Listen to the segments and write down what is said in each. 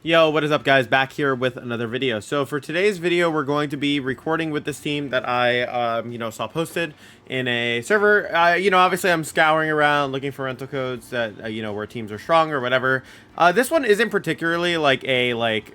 Yo, what is up, guys? Back here with another video. So for today's video, we're going to be recording with this team that I, saw posted in a server. Obviously I'm scouring around looking for rental codes that, where teams are strong or whatever. This one isn't particularly I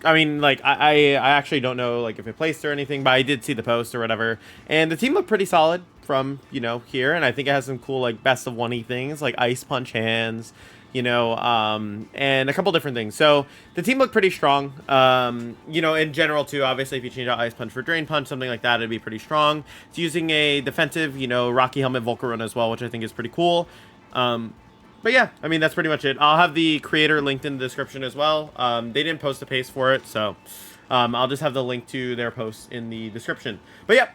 actually don't know, like, if it placed or anything, but I did see the post or whatever. And the team looked pretty solid from, here. And I think it has some cool, like, best of one-y things, like ice punch hands, and a couple different things. So the team looked pretty strong, in general too. Obviously, if you change out Ice Punch for Drain Punch, something like that, it'd be pretty strong. It's using a defensive, Rocky Helmet Volcarona as well, which I think is pretty cool. But yeah, I mean, that's pretty much it. I'll have the creator linked in the description as well. They didn't post a paste for it, so I'll just have the link to their post in the description. But yeah,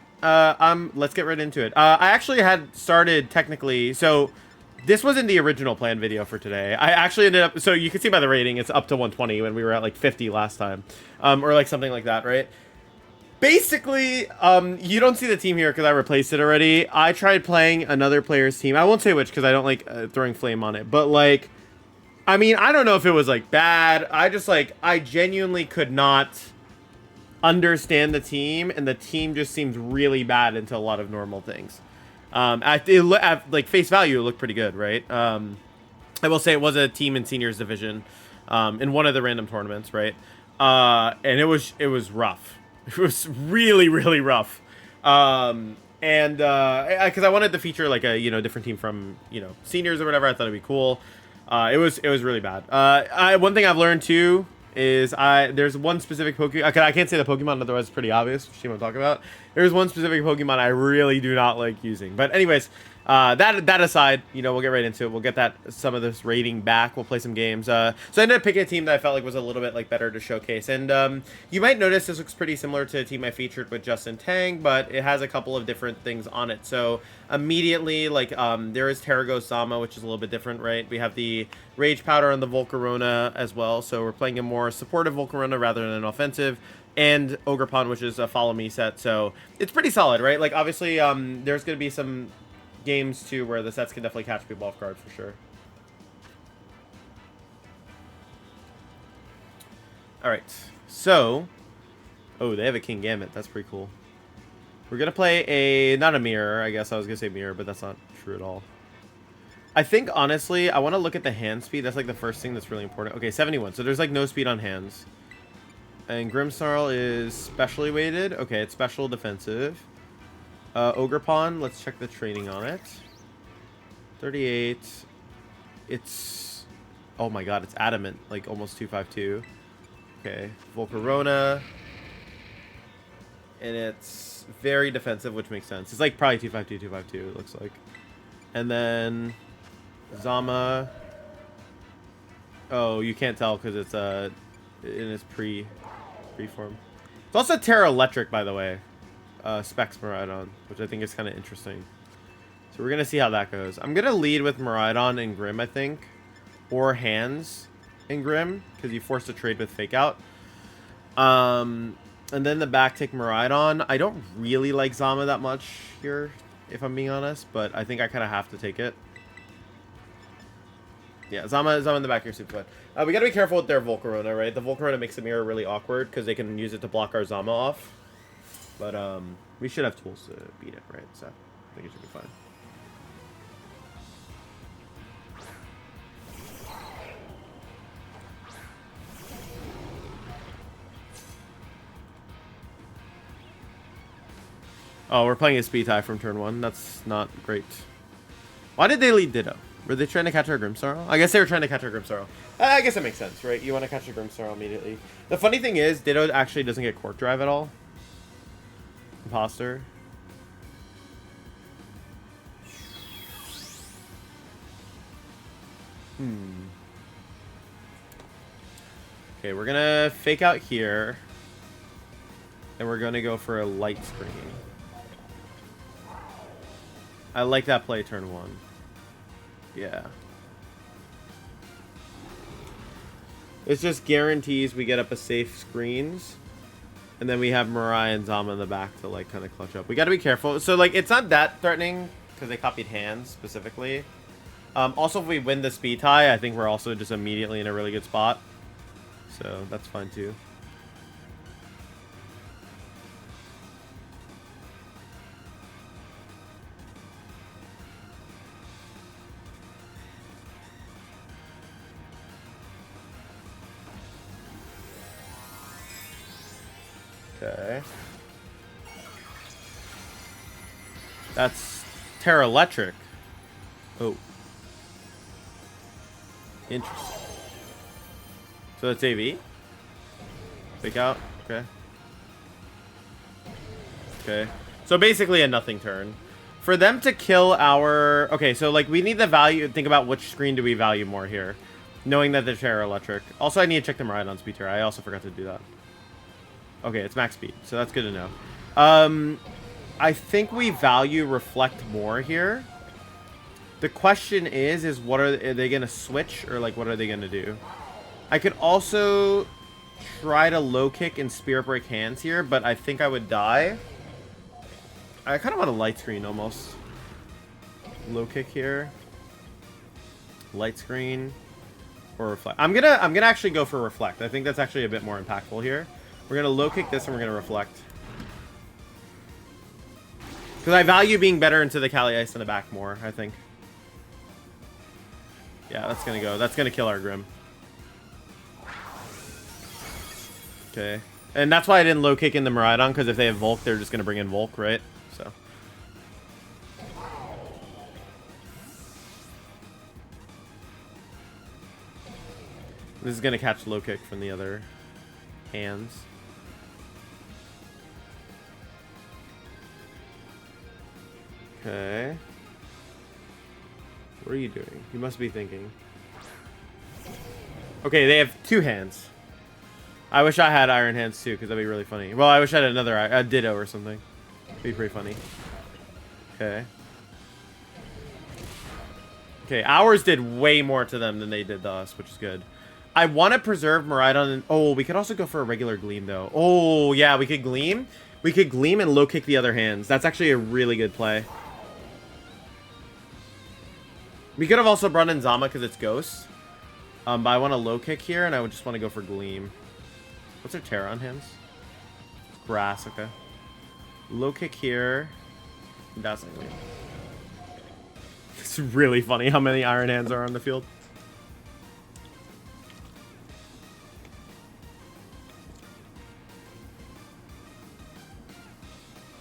let's get right into it. I actually had started technically, so this wasn't the original plan video for today. I actually ended up, so you can see by the rating, it's up to 120 when we were at like 50 last time, or like something like that, right? Basically, you don't see the team here because I replaced it already. I tried playing another player's team. I won't say which because I don't like throwing flame on it. But, like, I mean, I don't know if it was, like, bad. I genuinely could not understand the team. And the team just seems really bad into a lot of normal things. At face value, it looked pretty good, right? I will say it was a team in seniors division in one of the random tournaments, right? And it was rough. It was really, really rough. Because I wanted to feature like a different team from seniors or whatever. I thought it'd be cool. It was really bad. One thing I've learned too is there's one specific Pokemon. I can't say the Pokemon, otherwise it's pretty obvious which team I'm talking about. There's one specific Pokemon I really do not like using. But anyways, that aside, we'll get right into it. We'll get some of this rating back. We'll play some games. So I ended up picking a team that I felt like was a little bit like better to showcase. And you might notice this looks pretty similar to a team I featured with Justin Tang, but it has a couple of different things on it. So immediately, there is Terragos Zama, which is a little bit different, right? We have the Rage Powder and the Volcarona as well. So we're playing a more supportive Volcarona rather than an offensive. And Ogerpon, which is a follow me set. So it's pretty solid, right? Like, obviously, there's going to be some games too where the sets can definitely catch people off guard for sure. Alright, so they have a King Gambit. That's pretty cool. We're gonna play not a mirror. I guess I was gonna say mirror, but that's not true at all. I think honestly I want to look at the hand speed. That's like the first thing that's really important. Okay, 71, so there's like no speed on hands. And Grimmsnarl is specially weighted. Okay, it's special defensive. Ogerpon, let's check the training on it. 38. It's, oh my god, it's adamant, like almost 252. Okay, Volcarona. And it's very defensive, which makes sense. It's like probably 252, 252, it looks like. And then Zama. Oh, you can't tell because it's in its pre-form. It's also Terra Electric, by the way. Specs Miraidon, which I think is kind of interesting. So we're going to see how that goes. I'm going to lead with Miraidon and Grim, I think. Or Hands and Grim, because you force a trade with Fake Out. And then the back take Miraidon. I don't really like Zama that much here, if I'm being honest, but I think I kind of have to take it. Yeah, Zama in the back here, super fun. We got to be careful with their Volcarona, right? The Volcarona makes the mirror really awkward because they can use it to block our Zama off. But we should have tools to beat it, right? So I think it should be fine. Oh, we're playing a speed tie from turn 1. That's not great. Why did they lead Ditto? Were they trying to catch our Grimmsnarl? I guess they were trying to catch our Grimmsnarl. I guess it makes sense, right? You want to catch a Grimmsnarl immediately. The funny thing is, Ditto actually doesn't get Cork Drive at all. Imposter. Okay, we're gonna Fake Out here. And we're gonna go for a light screen. I like that play turn 1. Yeah. It just guarantees we get up a safe screens. And then we have Mirai and Zama in the back to like kind of clutch up. We got to be careful. So like it's not that threatening because they copied hands specifically. Also, if we win the speed tie, I think we're also just immediately in a really good spot. So that's fine too. Okay. That's Terra Electric. Oh. Interesting. So that's AV? Fake out? Okay. Okay. So basically a nothing turn. For them to kill our... Okay, so like we need the value... Think about which screen do we value more here. Knowing that they're Terra Electric. Also, I need to check them right on speed tier. I also forgot to do that. Okay, it's max speed, so that's good to know. I think we value Reflect more here. The question is what are they going to switch, or like what are they going to do? I could also try to low kick and Spirit Break hands here, but I think I would die. I kind of want a light screen almost. Low kick here. Light screen or Reflect. I'm gonna actually go for Reflect. I think that's actually a bit more impactful here. We're gonna low kick this and we're gonna Reflect. Because I value being better into the Kali Ice in the back more, I think. Yeah, that's gonna go. That's gonna kill our Grim. Okay. And that's why I didn't low kick in the Miraidon, because if they have Volk, they're just gonna bring in Volk, right? So. This is gonna catch low kick from the other hands. Okay. What are you doing? You must be thinking. Okay, they have two hands. I wish I had Iron Hands too, because that'd be really funny. Well, I wish I had another Ditto or something. It'd be pretty funny. Okay. Okay, ours did way more to them than they did to us, which is good. I want to preserve Miraidon. And, oh, we could also go for a regular Gleam, though. Oh, yeah, we could Gleam. We could Gleam and low kick the other hands. That's actually a really good play. We could have also brought in Zama because it's Ghost. But I want to low kick here, and I would just want to go for Gleam. What's their Terra on hands? Grass, okay. Low kick here. Dazzling Gleam. It's really funny how many Iron Hands are on the field.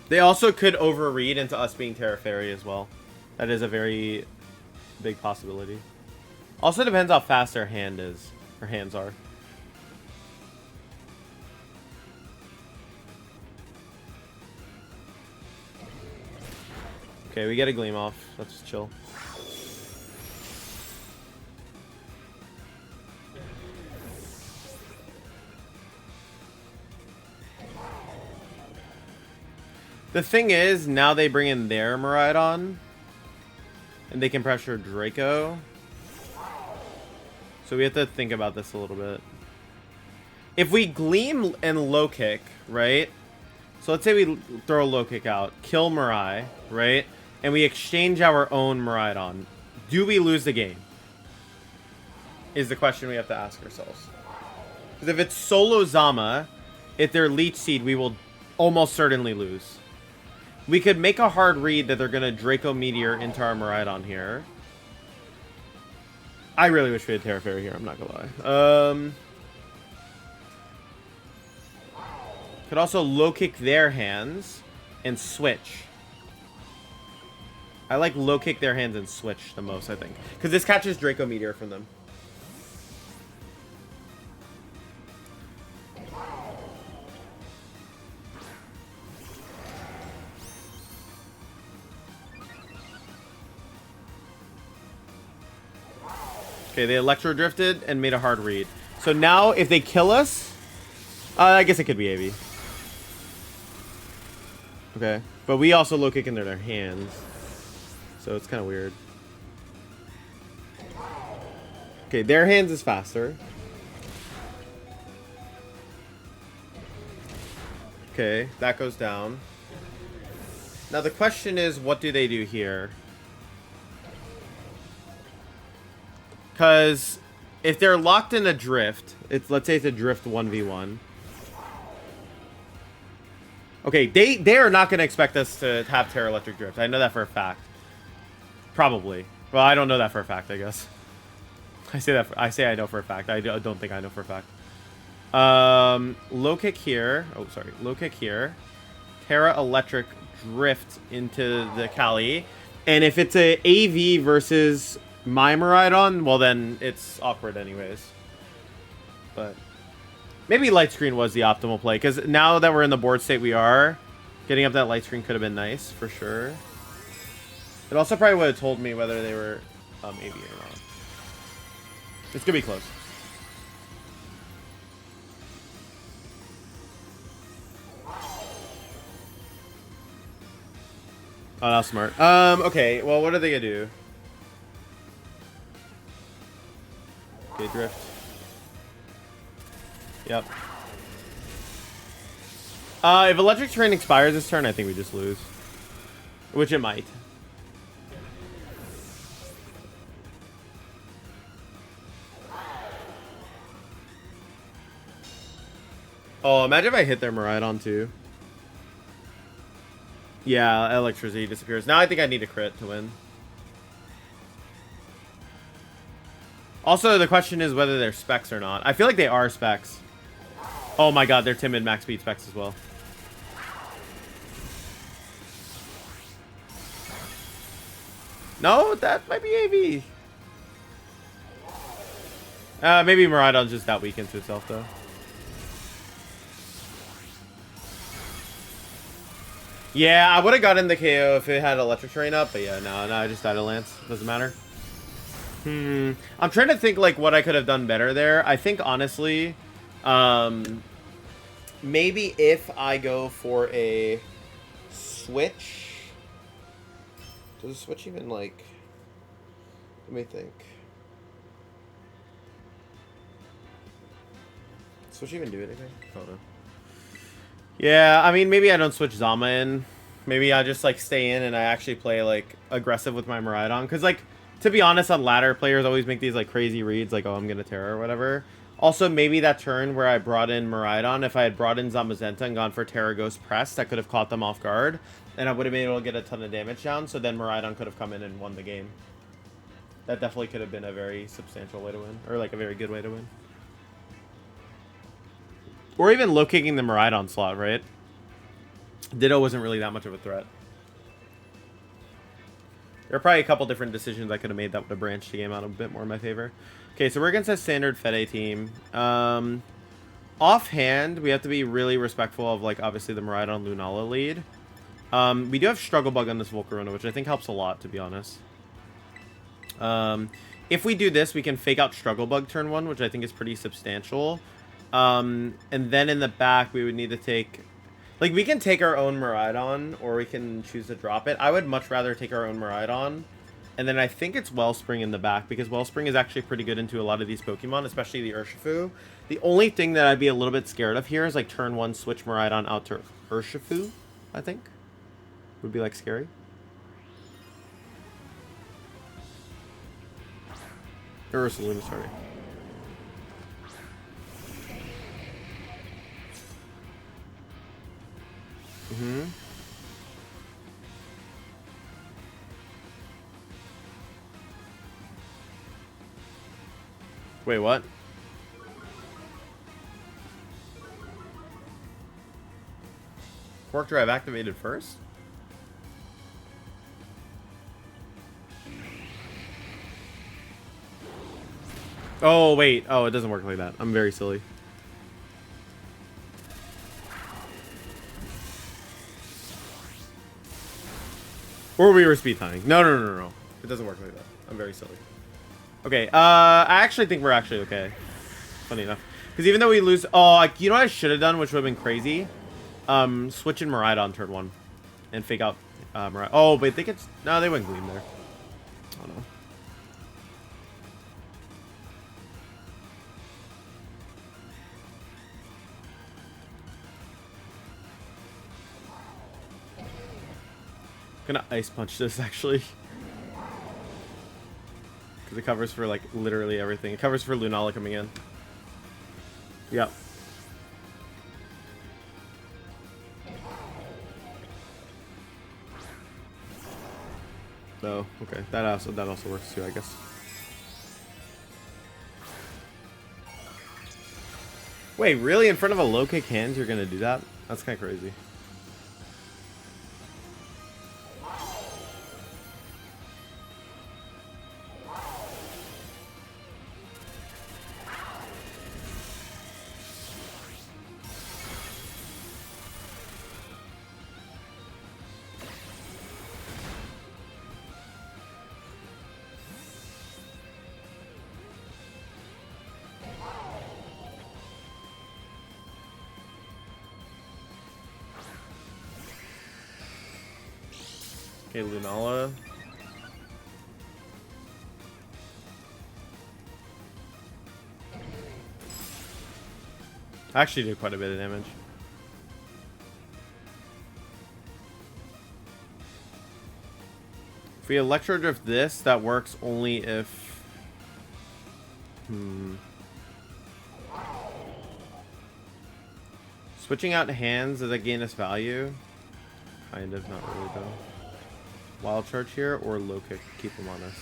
They also could overread into us being Terra Fairy as well. That is a very big possibility. Also depends how fast their hand is. Her hands are. Okay, we get a Gleam off. Let's just chill. The thing is, now they bring in their Miraidon. And they can pressure Draco. So we have to think about this a little bit. If we Gleam and low kick, right? So let's say we throw a low kick out, kill Mirai, right? And we exchange our own Miraidon. Do we lose the game? Is the question we have to ask ourselves. Because if it's solo Zama, if they're Leech Seed, we will almost certainly lose. We could make a hard read that they're going to Draco Meteor into our Miraidon here. I really wish we had Terra Fairy here, I'm not going to lie. Could also low kick their hands and switch. I like low kick their hands and switch the most, I think. Because this catches Draco Meteor from them. Okay, they Electro Drifted and made a hard read. So now, if they kill us, I guess it could be AV. Okay, but we also low kick into their hands, so it's kind of weird. Okay, their hands is faster. Okay, that goes down. Now the question is, what do they do here? Because if they're locked in a drift, let's say it's a drift 1v1. Okay, they are not going to expect us to have Terra Electric Drift. I know that for a fact. Probably. Well, I don't know that for a fact, I guess. I say I know for a fact. I don't think I know for a fact. Low kick here. Oh, sorry. Low kick here. Terra Electric Drift into the Kali. And if it's a AV versus my Miraidon, well then it's awkward anyways. But maybe light screen was the optimal play, because now that we're in the board state we are, getting up that light screen could have been nice for sure. It also probably would have told me whether they were AV or not. It's gonna be close. Oh, that's smart. Okay, well, what are they gonna do? Okay, drift. Yep. If Electric Terrain expires this turn, I think we just lose. Which it might. Oh, imagine if I hit their Miraidon too. Yeah, electricity disappears. Now I think I need a crit to win. Also, the question is whether they're specs or not. I feel like they are specs. Oh my god, they're timid max speed specs as well. No, that might be AV. Maybe Miraidon's just that weak into itself, though. Yeah, I would have gotten the KO if it had Electric Terrain up, but yeah, no, I just died a Lance. Doesn't matter. I'm trying to think, like, what I could have done better there. I think, honestly, maybe if I go for a switch... Does a switch even, like... Let me think. Switch even do anything? Oh, no. Yeah, I mean, maybe I don't switch Zama in. Maybe I just, like, stay in and I actually play, like, aggressive with my Miraidon. Because, like, to be honest, on ladder, players always make these, like, crazy reads, like, oh, I'm going to Terra or whatever. Also, maybe that turn where I brought in Miraidon, if I had brought in Zamazenta and gone for Terra Ghost Press, that could have caught them off guard. And I would have been able to get a ton of damage down, so then Miraidon could have come in and won the game. That definitely could have been a very substantial way to win. Or, like, a very good way to win. Or even low-kicking the Miraidon slot, right? Ditto wasn't really that much of a threat. There are probably a couple different decisions I could have made that would have branched the game out a bit more in my favor. Okay, so we're against a standard Fede team. Offhand, we have to be really respectful of, like, obviously the Miraidon Lunala lead. We do have Struggle Bug on this Volcarona, which I think helps a lot, to be honest. If we do this, we can fake out Struggle Bug turn 1, which I think is pretty substantial. And then in the back, we would need to take... Like, we can take our own Miraidon, or we can choose to drop it. I would much rather take our own Miraidon. And then I think it's Wellspring in the back, because Wellspring is actually pretty good into a lot of these Pokemon, especially the Urshifu. The only thing that I'd be a little bit scared of here is, like, turn 1, switch Miraidon out to Urshifu, I think. Would be, like, scary. Ursaluna, sorry. Wait, what? Quark Drive activated first? Oh, wait. Oh, it doesn't work like that. I'm very silly. Or we were speed tying. No. It doesn't work like that. I'm very silly. Okay, I actually think we're actually okay. Funny enough. Because even though we lose... Oh, you know what I should have done, which would have been crazy? Switch in Miraidon turn 1. And fake out Miraidon. Oh, but they could... No, they wouldn't Gleam there. Oh, no. I'm gonna Ice Punch this, actually. Because it covers for, like, literally everything. It covers for Lunala coming in. Yep. Oh, okay. That also works too, I guess. Wait, really? In front of a low kick hands, you're gonna do that? That's kind of crazy. Okay, Lunala. Actually did quite a bit of damage. If we Electro Drift this, that works only if... Switching out hands, does that gain us value? Kind of, not really though. Wild Charge here or low kick, keep him on us.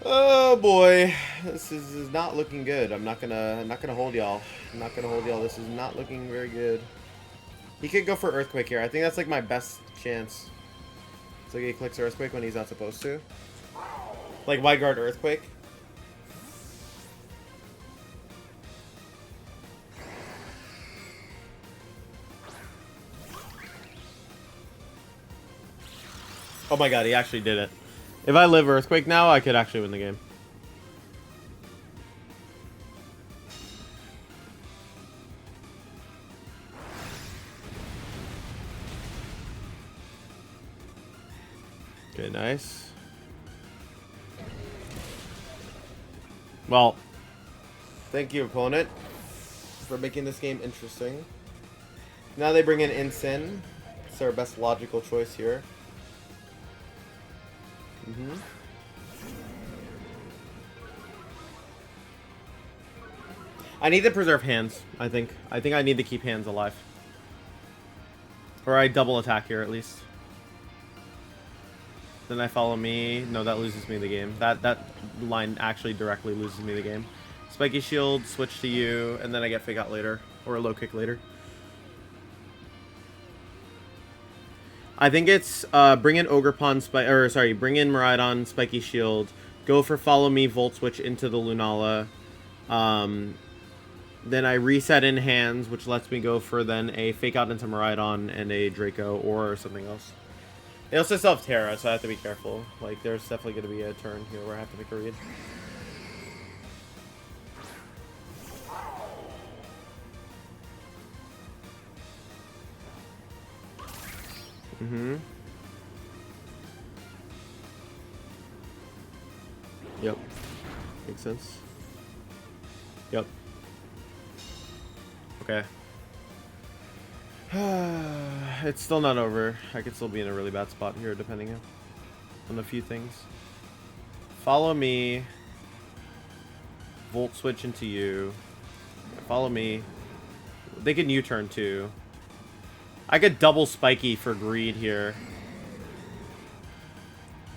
Oh boy, this is not looking good. I'm not gonna hold y'all. I'm not gonna hold y'all. This is not looking very good. He could go for Earthquake here. I think that's like my best chance. It's like he clicks Earthquake when he's not supposed to. Like Wide Guard Earthquake. Oh my god, he actually did it. If I live Earthquake now, I could actually win the game. Okay, nice. Well, thank you, opponent, for making this game interesting. Now they bring in Incin. It's our best logical choice here. I need to preserve hands, I think. I think I need to keep hands alive. Or I double attack here, at least. Then I follow me. No, that loses me the game. That line actually directly loses me the game. Spiky Shield, switch to you, and then I get Fake Out later. Or a low kick later. I think it's bring in Ogerpon, bring in Miraidon, Spiky Shield, go for Follow Me, Volt Switch into the Lunala. Then I reset in hands, which lets me go for then a Fake Out into Miraidon and a Draco or something else. They also still have Terra, so I have to be careful. Like, there's definitely going to be a turn here where I have to make a read. Yep. Makes sense. Yep. Okay. It's still not over. I could still be in a really bad spot here, depending on a few things. Follow me. Volt switch into you. Follow me. They can U-turn too. I could double Spiky for greed here.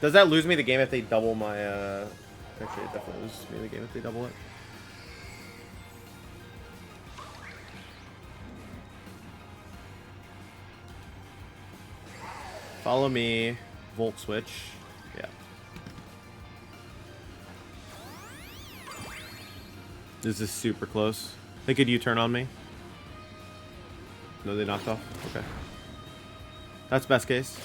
Does that lose me the game if they double my... Actually, it definitely loses me the game if they double it. Follow me. Volt switch. Yeah. This is super close. They could U-turn on me. No, they knocked off. Okay. That's best case.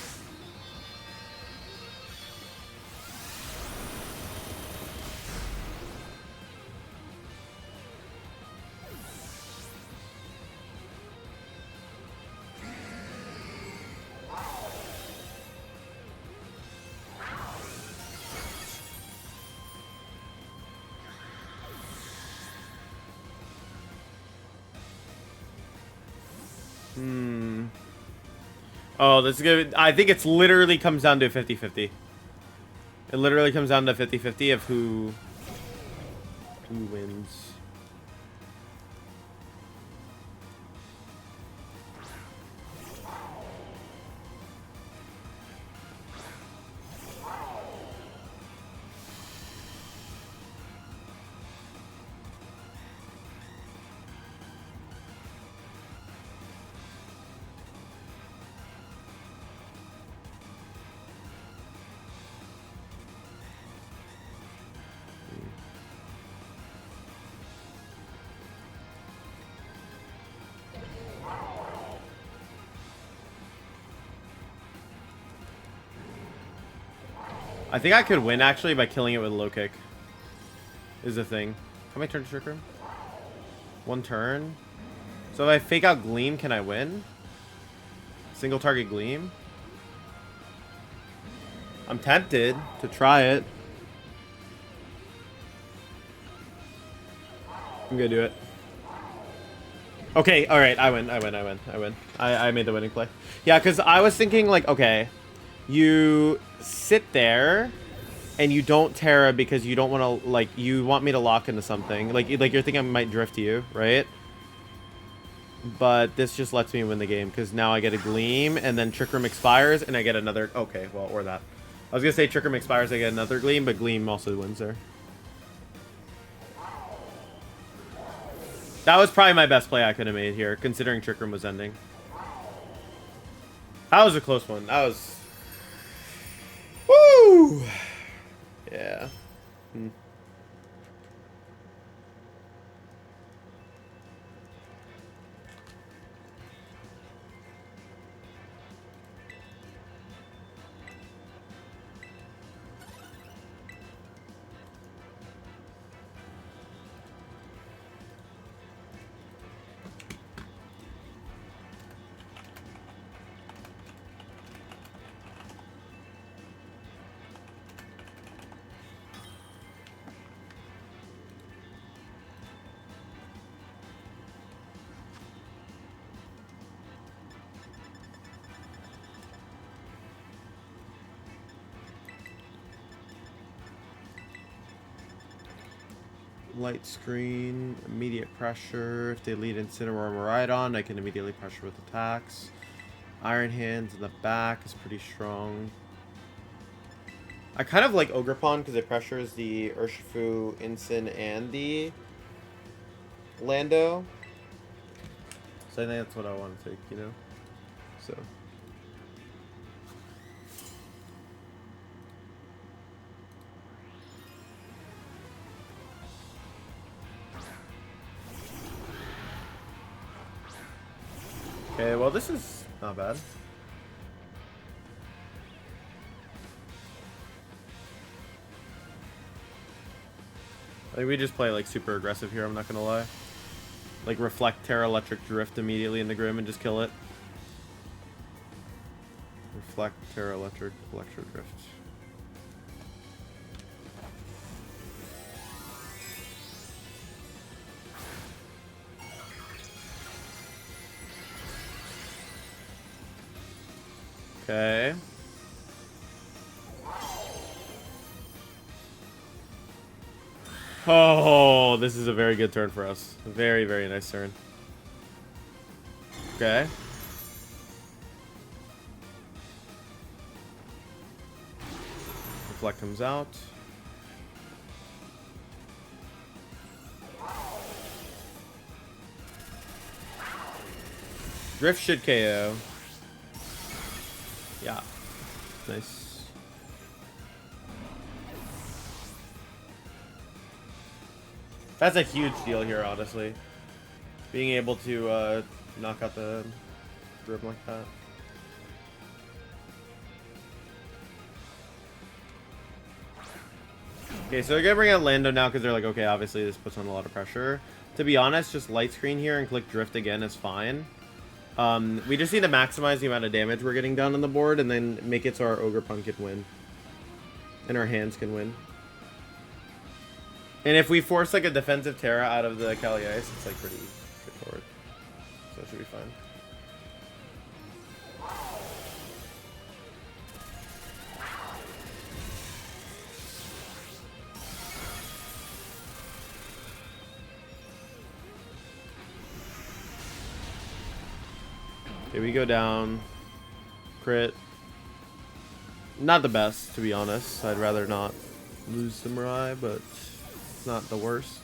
Oh, this is good. I think it's literally comes down to 50-50. It literally comes down to 50-50 of who wins. I think I could win actually by killing it with a low kick. Is the thing. How many turns to Trick Room? One turn. So if I fake out Gleam, can I win? Single target Gleam? I'm tempted to try it. I'm gonna do it. Okay, alright, I win. I made the winning play. Yeah, because I was thinking, like, okay, you sit there and you don't Terra because you don't want to, like, you want me to lock into something. Like you're thinking I might drift you, right? But this just lets me win the game because now I get a Gleam and then Trick Room expires and I get another, okay, well, or that. I was gonna say Trick Room expires, I get another Gleam, but Gleam also wins there. That was probably my best play I could have made here, considering Trick Room was ending. That was a close one. That was... Woo! Yeah. Light screen, immediate pressure. If they lead Incineroar or Miraidon, I can immediately pressure with attacks. Iron Hands in the back is pretty strong. I kind of like Ogerpon because it pressures the Urshifu, Incin, and the Lando. So I think that's what I want to take, you know? So... Okay, well this is not bad. Like we just play like super aggressive here, I'm not gonna lie. Like reflect Terra Electric Drift immediately in the Grim and just kill it. Reflect Terra Electric Drift. Okay. Oh, this is a very good turn for us. Very, very nice turn. Okay. Reflect comes out. Drift should KO. Yeah. Nice. That's a huge deal here, honestly. Being able to knock out the room like that. Okay, so they're gonna bring out Lando now because they're like, okay, obviously this puts on a lot of pressure. To be honest, just light screen here and click drift again is fine. We just need to maximize the amount of damage we're getting done on the board and then make it so our Ogerpon can win. And our hands can win. And if we force like a defensive Terra out of the Kali Ice, it's like pretty straightforward. So it should be fine. Okay, we go down. Crit. Not the best, to be honest. I'd rather not lose the Mirai, but it's not the worst.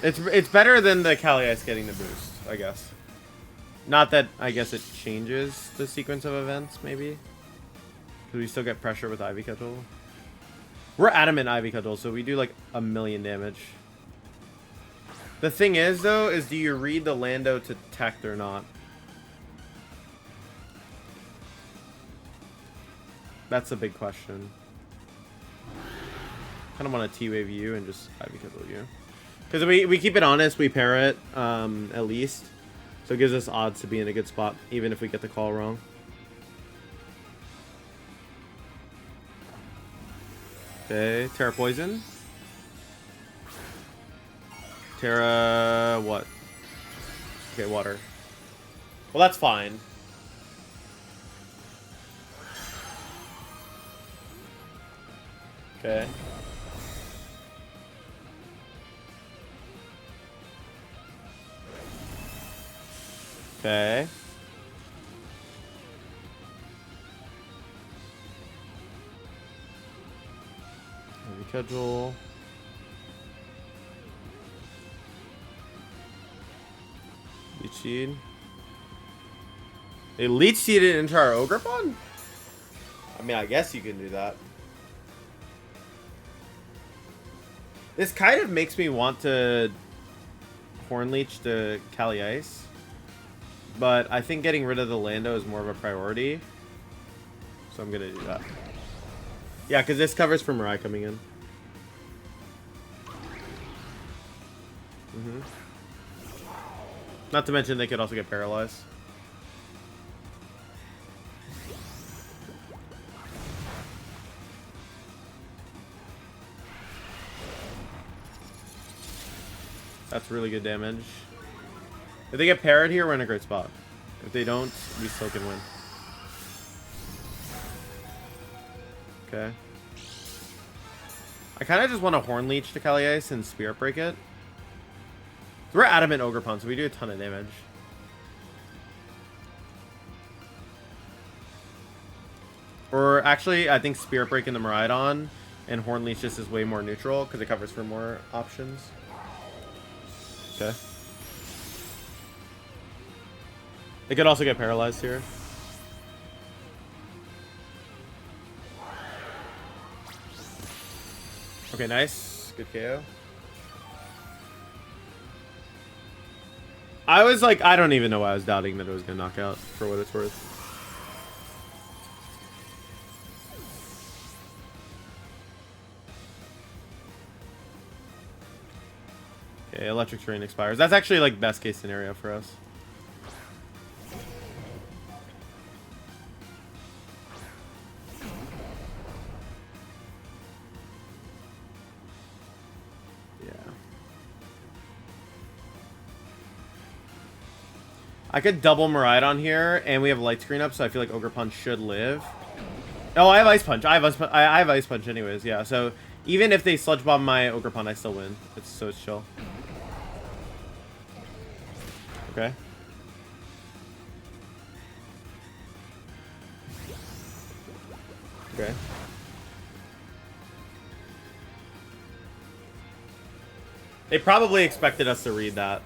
It's better than the Kali Ice getting the boost, I guess. Not that I guess it changes the sequence of events, maybe. Because we still get pressure with Ivy Cudgel. We're adamant Ivy Cudgel, so we do like 1,000,000 damage. The thing is, though, is do you read the Lando to tech or not? That's a big question. Kind of want to T-Wave you and just Ivy Cudgel you. Because we keep it honest, we pair it, at least. So it gives us odds to be in a good spot, even if we get the call wrong. Okay, Terra Poison. Terra... what? Okay, water. Well, that's fine. Okay. Okay. Heavy Cudgel. Leech Seed. They Leech Seeded into our Ogerpon? I mean, I guess you can do that. This kind of makes me want to Horn Leech the Kali Ice. But I think getting rid of the Lando is more of a priority. So I'm going to do that. Yeah, because this covers for Mirai coming in. Not to mention they could also get paralyzed. That's really good damage. If they get parried here, we're in a great spot. If they don't, we still can win. Okay. I kind of just want to Horn Leech to Kali Ice and Spirit Break it. We're adamant Ogerpon, so we do a ton of damage. Or actually, I think Spirit Break in the Miraidon and Horn Leech just is way more neutral because it covers for more options. Okay. They could also get paralyzed here. Okay, nice. Good KO. I was like, I don't even know why I was doubting that it was going to knock out, for what it's worth. Okay, Electric Terrain expires. That's actually like best case scenario for us. I could double Miraidon here, and we have Light Screen up, so I feel like Ogerpon should live. Oh, I have Ice Punch. I have Ice Punch anyways, yeah. So even if they Sludge Bomb my Ogerpon, I still win. So it's chill. Okay. Okay. They probably expected us to read that.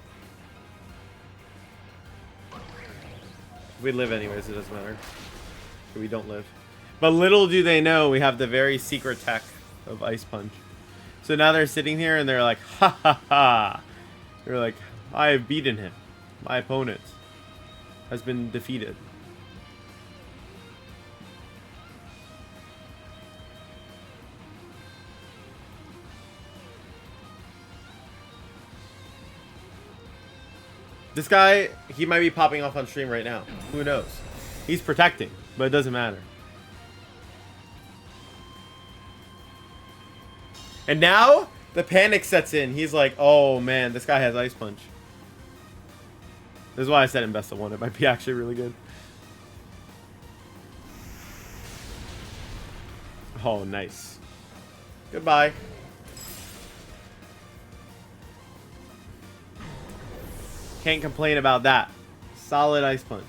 We live anyways, it doesn't matter. We don't live. But little do they know we have the very secret tech of Ice Punch. So now they're sitting here and they're like, ha ha ha. They're like, I have beaten him. My opponent has been defeated. This guy, he might be popping off on stream right now. Who knows? He's protecting, but it doesn't matter. And now, the panic sets in. He's like, oh man, this guy has Ice Punch. This is why I said in best of one. It might be actually really good. Oh, nice. Goodbye. Can't complain about that. Solid Ice Punch.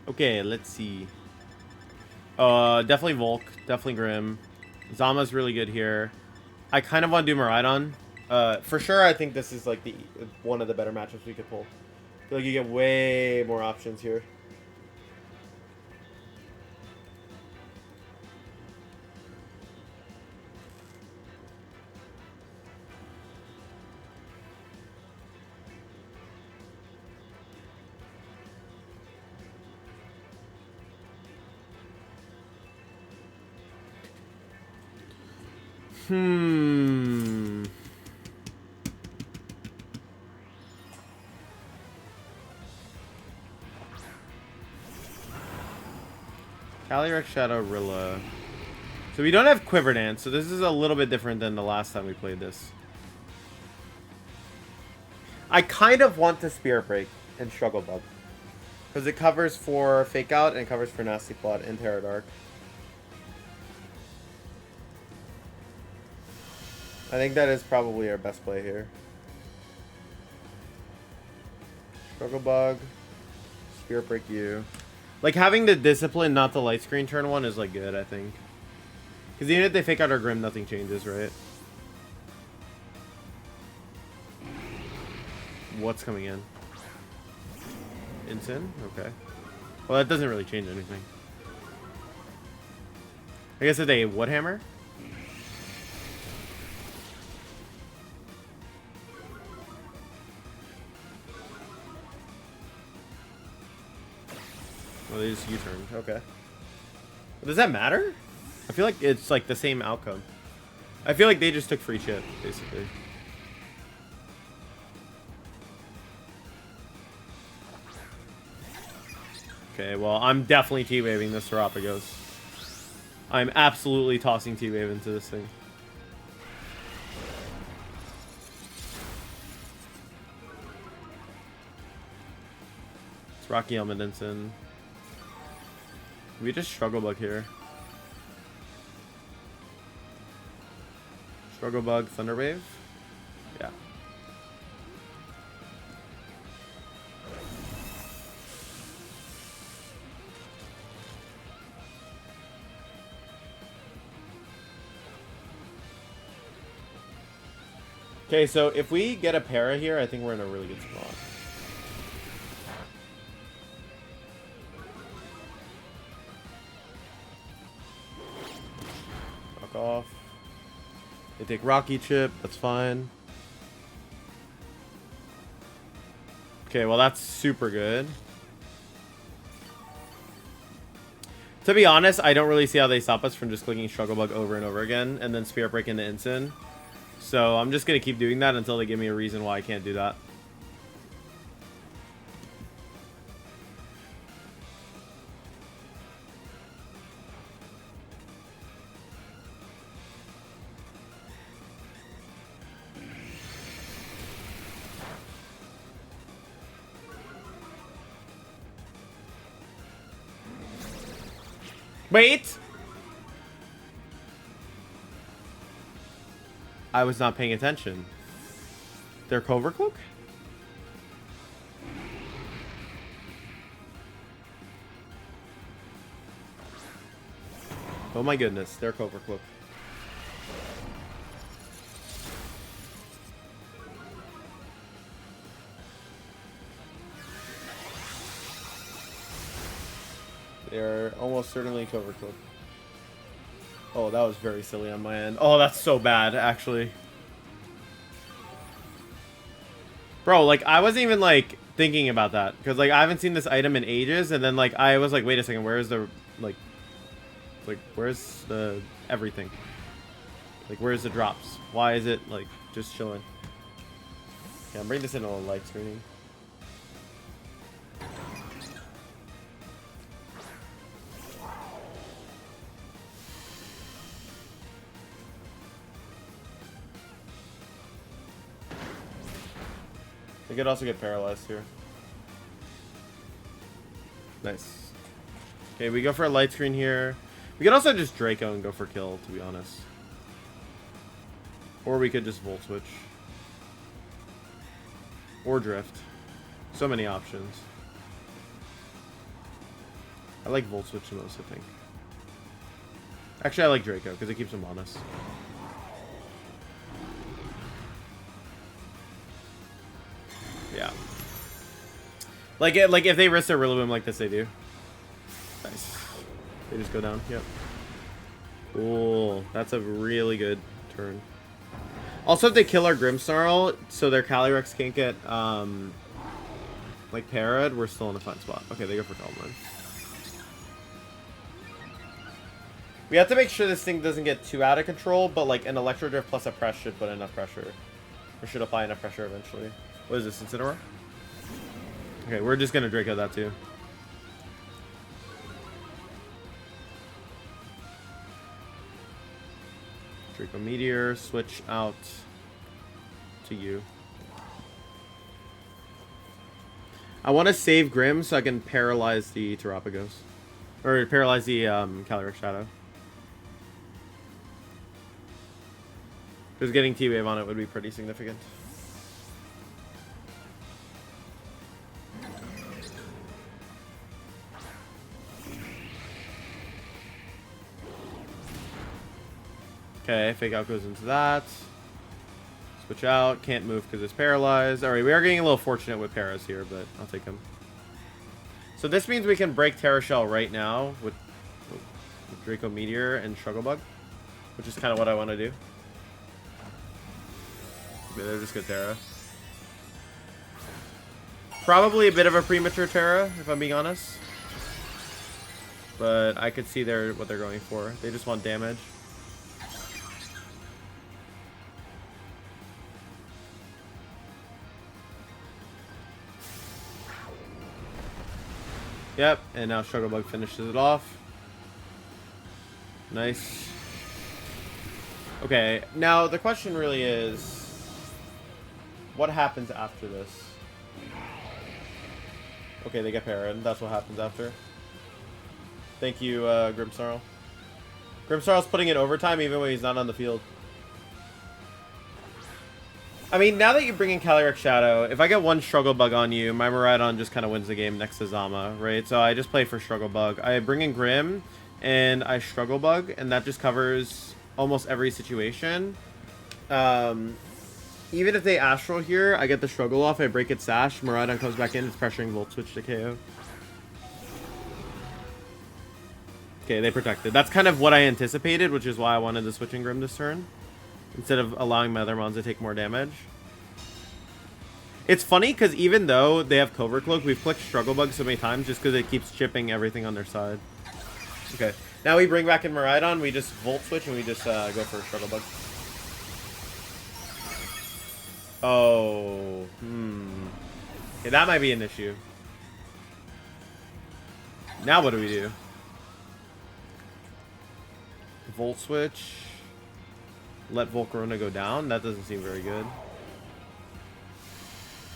Okay, let's see. Definitely Volk. Definitely Grim. Zama's really good here. I kind of want to do Miraidon. For sure, I think this is like one of the better matchups we could pull. I feel like you get way more options here. Calyrex, Shadow, Rilla. So we don't have Quiver Dance, so this is a little bit different than the last time we played this. I kind of want to Spirit Break and Struggle Bug. Because it covers for Fake Out and it covers for Nasty Plot and Terra Dark. I think that is probably our best play here. Struggle Bug. Spirit Break you. Like, having the Discipline, not the Light Screen turn one is, like, good, I think. Because even if they Fake Out our Grim, nothing changes, right? What's coming in? Ensign? Okay. Well, that doesn't really change anything. I guess it's a Woodhammer? Oh, they just U-turned. Okay. Does that matter? I feel like it's like the same outcome. I feel like they just took free shit, basically. Okay, well, I'm definitely T-waving this Terapagos. I'm absolutely tossing T-wave into this thing. It's Rocky Helmet Ensign. We just Struggle Bug here. Struggle Bug, Thunder Wave? Yeah. Okay, so if we get a para here, I think we're in a really good spot. Fuck off. They take Rocky Chip, that's fine. Okay, well that's super good. To be honest, I don't really see how they stop us from just clicking Struggle Bug over and over again and then Spirit Break into Ensign. So I'm just going to keep doing that until they give me a reason why I can't do that. Wait! I was not paying attention. Their Covert Cloak? Oh my goodness, their Covert Cloak. They're almost certainly Covert Cloak. Oh, that was very silly on my end. Oh, that's so bad, actually. Bro, like, I wasn't even, like, thinking about that. Because, like, I haven't seen this item in ages. And then, like, I was like, wait a second, where's the, like, where's the everything? Like, where's the drops? Why is it, like, just chilling? Yeah, I'm bringing this in a light screening. They could also get paralyzed here. Nice. Okay, we go for a light screen here. We could also just Draco and go for kill, to be honest. Or we could just Volt Switch. Or Drift. So many options. I like Volt Switch the most, I think. Actually, I like Draco, because it keeps him honest. Yeah. Like if they risk their Rillaboom like this, they do. Nice. They just go down. Yep. Cool. That's a really good turn. Also, if they kill our Grimmsnarl, so their Calyrex can't get, like, parried, we're still in a fine spot. Okay, they go for Calm Mind. We have to make sure this thing doesn't get too out of control, but, like, an Electro Drift plus a press should put enough pressure. Or should apply enough pressure eventually. What is this, Incineroar? Okay, we're just gonna Draco that too. Draco Meteor, switch out to you. I want to save Grim so I can paralyze the Terapagos. Or paralyze the Calyrex Shadow. Because getting T-Wave on it would be pretty significant. Okay, Fake Out goes into that. Switch out. Can't move because it's paralyzed. Alright, we are getting a little fortunate with Paras here, but I'll take him. So this means we can break Terra Shell right now with Draco Meteor and Struggle Bug, which is kind of what I want to do. Okay, they're just good Terra. Probably a bit of a premature Terra, if I'm being honest. But I could see what they're going for. They just want damage. Yep, and now Struggle Bug finishes it off. Nice. Okay, now the question really is, what happens after this? Okay, they get parried. That's what happens after. Thank you, Grimmsnarl. Grimmsnarl's putting in overtime even when he's not on the field. I mean, now that you bring in Calyrex Shadow, if I get one Struggle Bug on you, my Miraidon just kind of wins the game next to Zama, right? So I just play for Struggle Bug. I bring in Grim, and I Struggle Bug, and that just covers almost every situation. Even if they Astral here, I get the Struggle off, I break its Sash, Miraidon comes back in, it's pressuring Volt Switch to KO. Okay, they protected. That's kind of what I anticipated, which is why I wanted the Switching Grim this turn, instead of allowing my other mons to take more damage. It's funny, because even though they have Covert Cloak, we've clicked Struggle Bug so many times just because it keeps chipping everything on their side. Okay, now we bring back in Miraidon, we just Volt Switch, and we just go for a Struggle Bug. Oh, okay, that might be an issue. Now what do we do? Volt Switch. Let Volcarona go down? That doesn't seem very good.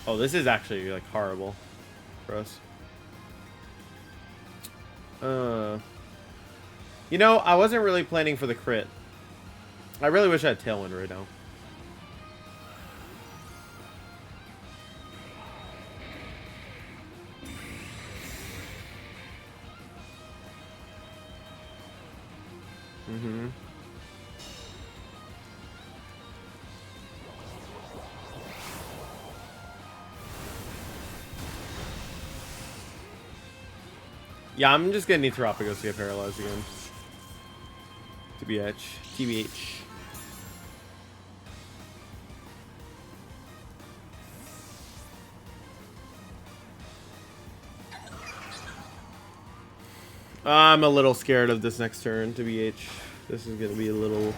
Oh, this is actually, like, horrible for us. You know, I wasn't really planning for the crit. I really wish I had Tailwind right now. Mm-hmm. Yeah, I'm just gonna need Terapagos to get paralyzed again. TBH. TBH. I'm a little scared of this next turn, TBH. This is gonna be a little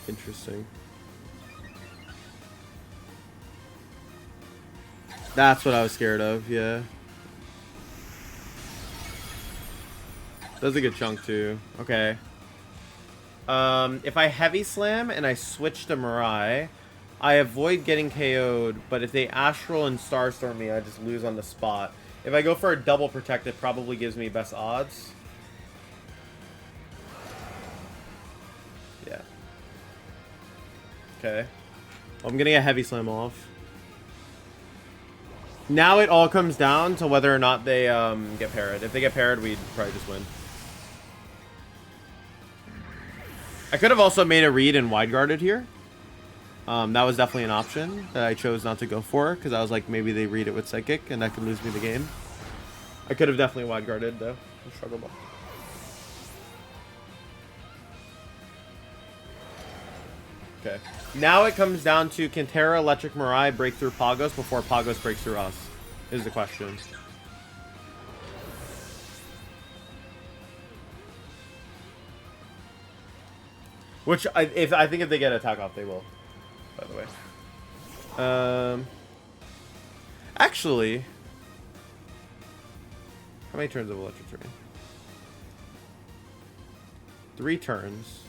interesting. That's what I was scared of, yeah. Does a good chunk too. Okay. If I heavy slam and I switch to Mirai, I avoid getting KO'd, but if they Astral and Starstorm me, I just lose on the spot. If I go for a double protect, it probably gives me best odds. Yeah. Okay. Well, I'm gonna get heavy slam off. Now it all comes down to whether or not they get parried. If they get parried, we'd probably just win. I could have also made a read and wide guarded here. That was definitely an option that I chose not to go for because I was like, maybe they read it with Psychic and that could lose me the game. I could have definitely wide guarded though. Struggle ball. Okay. Now it comes down to, can Terra Electric Mirai break through Pagos before Pagos breaks through us? Is the question. Which I think if they get attack off, they will. By the way. Actually, how many turns of Electric Terrain? 3 turns.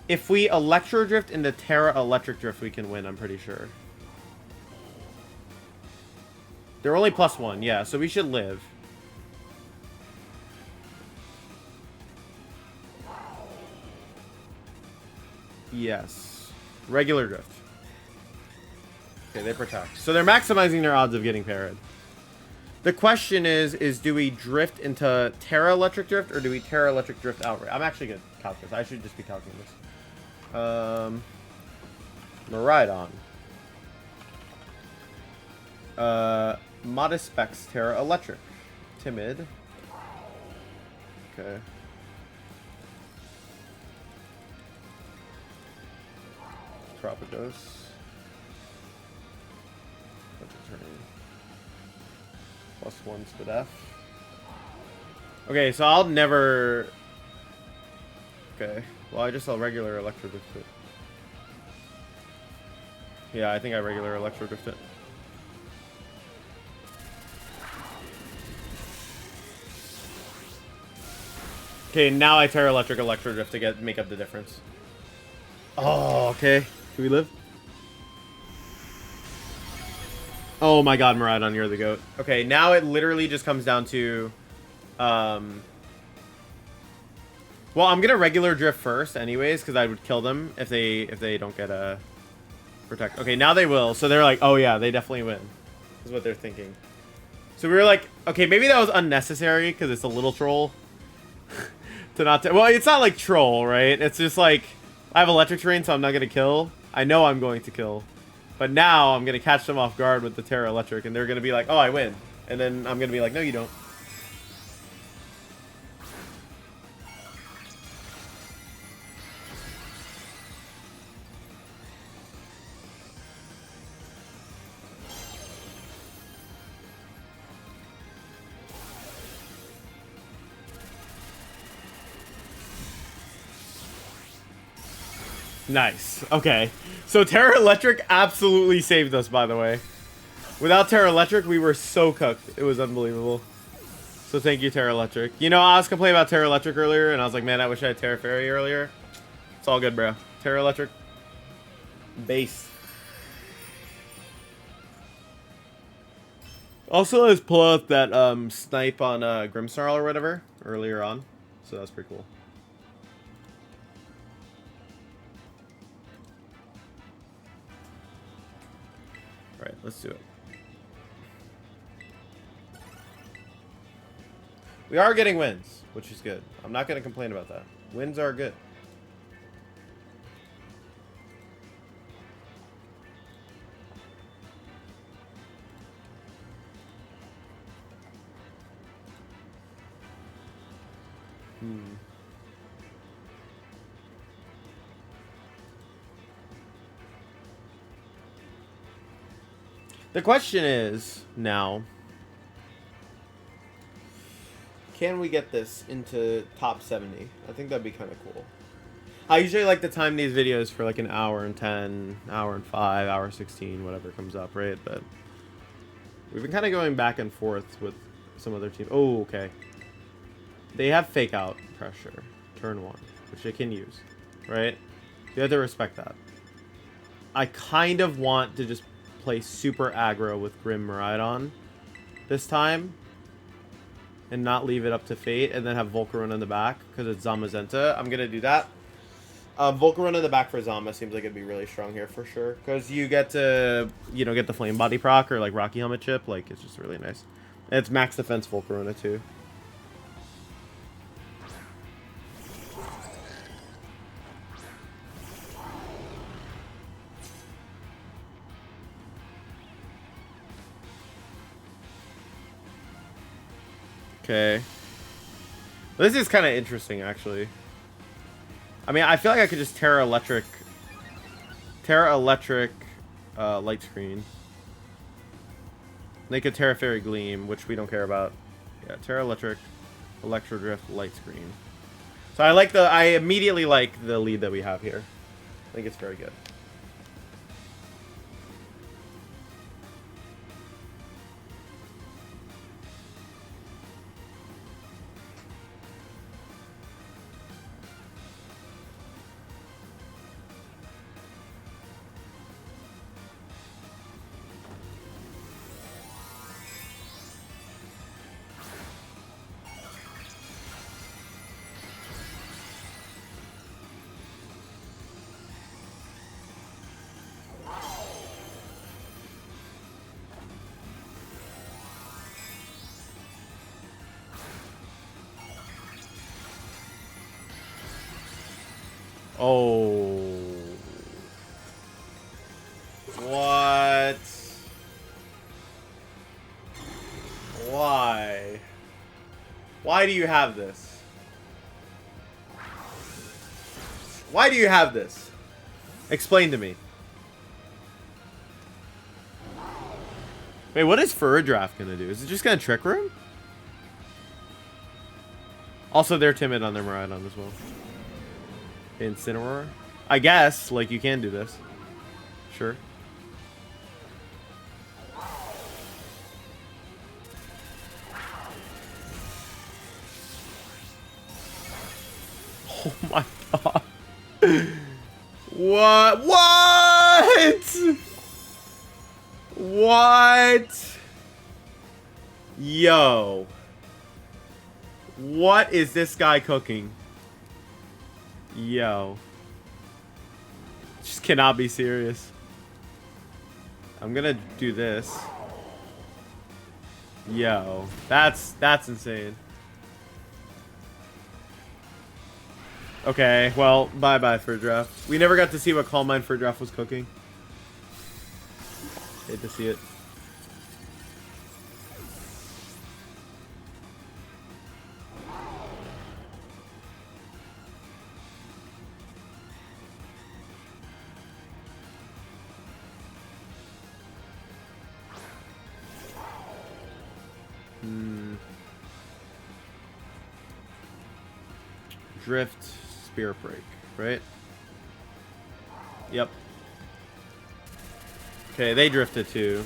If we Electro Drift into Terra Electric Drift, we can win, I'm pretty sure. They're only +1, yeah, so we should live. Yes. Regular Drift. Okay, they protect. So they're maximizing their odds of getting parried. The question is do we drift into Terra Electric Drift or do we Terra Electric Drift outright? I'm actually good at calculus. I should just be calculating this. Miraidon. Modest Specs Terra Electric. Timid. Okay. Tropicos. +1 Spadef. Okay, so I'll never... Okay. Well, I just saw regular Electro Drift it. Yeah, I think I regular Electro Drift it. Okay, now I Terra Electric Electro Drift to make up the difference. Oh, okay. Can we live? Oh my god, Miraidon, you're the GOAT. Okay, now it literally just comes down to... Well, I'm gonna regular drift first anyways, because I would kill them if they don't get a protect. Okay, now they will. So they're like, oh yeah, they definitely win. Is what they're thinking. So we were like, okay, maybe that was unnecessary because it's a little troll. To not... Well, it's not like troll, right? It's just like, I have electric terrain, so I'm not gonna kill. I know I'm going to kill. But now I'm going to catch them off guard with the Terra Electric, and they're going to be like, oh, I win. And then I'm going to be like, no, you don't. Nice. Okay. So Terra Electric absolutely saved us, by the way. Without Terra Electric, we were so cooked. It was unbelievable. So thank you, Terra Electric. You know, I was complaining about Terra Electric earlier, and I was like, man, I wish I had Terra Fairy earlier. It's all good, bro. Terra Electric. Base. Also, let's pull out that snipe on Grimmsnarl or whatever earlier on. so that's pretty cool. All right, let's do it. We are getting wins, which is good. I'm not going to complain about that. Wins are good. The question is now, can we get this into top 70? I think that'd be kind of cool. I usually like to time these videos for like an hour and 10, hour and 5, hour 16, whatever comes up, right? But we've been kind of going back and forth with some other teams. Oh, okay. They have fake out pressure, turn 1, which they can use, right? You have to respect that. I kind of want to just play super aggro with Grim Miraidon this time and not leave it up to Fate and then have Volcarona in the back because it's Zamazenta. I'm going to do that. Volcarona in the back for Zama seems like it'd be really strong here for sure because you get to, you know, get the Flame Body proc or like Rocky Helmet chip. Like, it's just really nice. And it's max defense Volcarona too. Okay. This is kind of interesting, actually. I mean, I feel like I could just Terra Electric Light Screen. They could Terra Fairy Gleam, which we don't care about. Yeah, Terra Electric, Electro Drift, Light Screen. So I immediately like the lead that we have here. I think it's very good. Oh. What? Why? Why do you have this? Why do you have this? Explain to me. Wait, what is Fur Draft gonna do? Is it just gonna Trick Room? Also, they're timid on their Miraidon as well. Incineroar? I guess, like, you can do this. Sure. Oh my god. What? What? What? Yo. What is this guy cooking? Yo. Just cannot be serious. I'm gonna do this. Yo. That's insane. Okay, well, bye-bye for draft. We never got to see what Calm Mind for draft was cooking. Hate to see it. Drift, Spirit Break, right? Yep. Okay, they drifted too.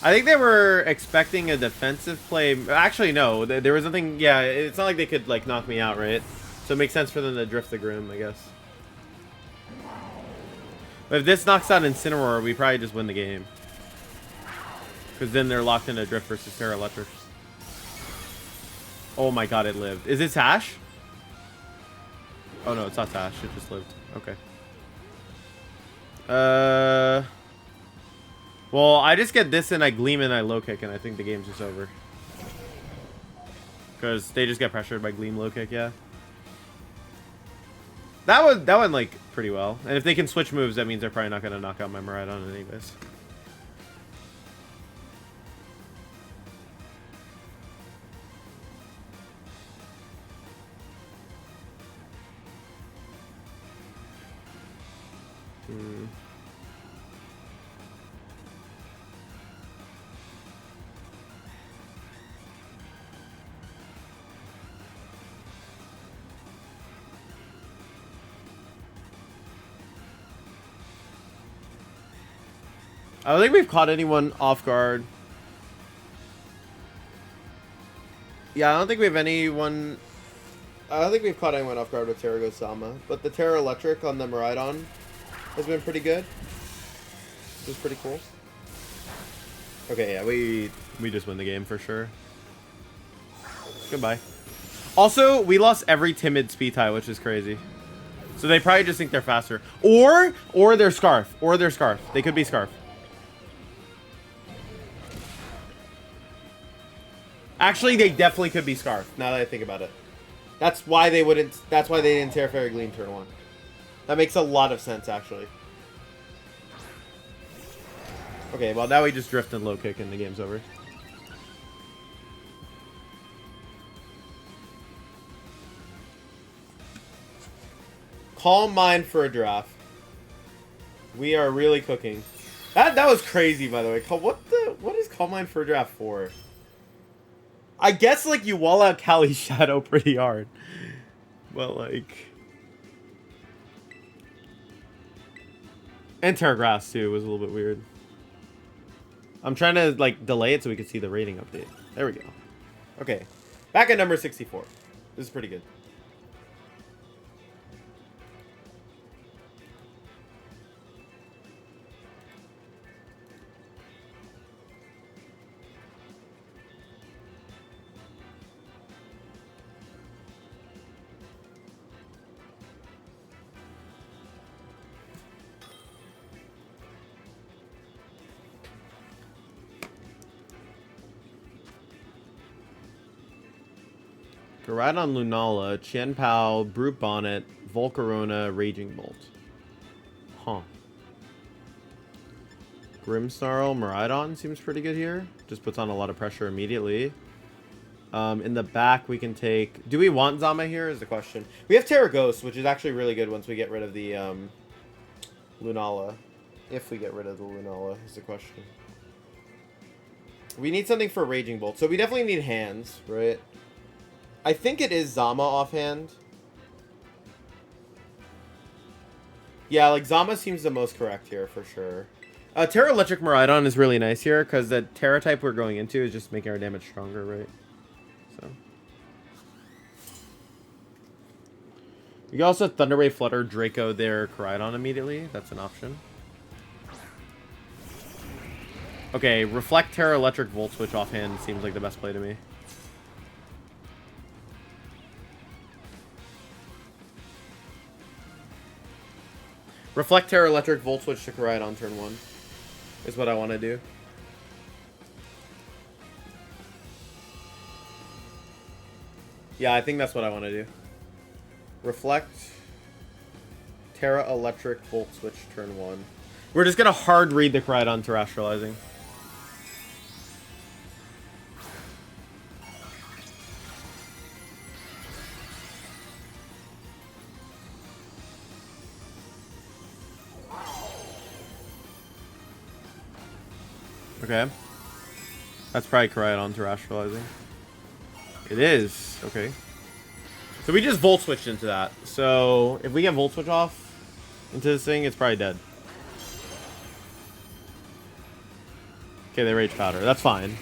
I think they were expecting a defensive play. Actually, no. There was nothing. Yeah, it's not like they could like knock me out, right? So it makes sense for them to drift the Grim, I guess. But if this knocks out Incineroar, we probably just win the game. Because then they're locked into Drift versus Terra Electric. Oh my god, it lived. Is it Sash? Oh no, it's not Tash. It just lived. Okay. Well, I just get this and I Gleam and I low kick and I think the game's just over. Because they just get pressured by Gleam low kick, yeah. That went like pretty well. And if they can switch moves, that means they're probably not gonna knock out my Miraidon anyways. I don't think we've caught anyone off guard. Yeah, I don't think we have anyone... I don't think we've caught anyone off guard with Terra Sama, but the Terra Electric on the Miraidon has been pretty good. This is pretty cool. Okay, yeah, we just win the game for sure. Goodbye. Also, we lost every timid speed tie, which is crazy. So they probably just think they're faster. Or they're Scarf. Or they're Scarf. They could be Scarf. Actually, they definitely could be Scarf, now that I think about it. That's why they wouldn't... That's why they didn't Terra Fairy Gleam turn 1. That makes a lot of sense, actually. Okay, well, now we just drift and low kick and the game's over. Calm Mind for a draft. We are really cooking. That was crazy, by the way. What is Calm Mind for a draft for? I guess, like, you wall out Kali's Shadow pretty hard. But, like... And Terra Grass, too, was a little bit weird. I'm trying to, like, delay it so we can see the rating update. There we go. Okay. Back at number 64. This is pretty good. Miraidon Lunala, Chien-Pao, Brute Bonnet, Volcarona, Raging Bolt. Huh. Grimmsnarl, Miraidon seems pretty good here. Just puts on a lot of pressure immediately. In the back, we can take... Do we want Zama here is the question. We have Terra Ghost, which is actually really good once we get rid of the Lunala. If we get rid of the Lunala is the question. We need something for Raging Bolt. So we definitely need hands, right? I think it is Zama offhand. Yeah, like Zama seems the most correct here for sure. Terra Electric Miraidon is really nice here because the Terra type we're going into is just making our damage stronger, right? So you can also Thunderwave Flutter Draco their Koraidon immediately. That's an option. Okay, Reflect Terra Electric Volt Switch offhand seems like the best play to me. Reflect Terra Electric Volt Switch to Koraidon turn 1 is what I want to do. Yeah, I think that's what I want to do. Reflect Terra Electric Volt Switch turn 1. We're just going to hard read the Koraidon Terrestrializing. Okay. That's probably Koraidon Terrestrializing. It is. Okay. So we just Volt Switched into that. So if we get Volt Switch off into this thing, it's probably dead. Okay, they Rage Powder. That's fine.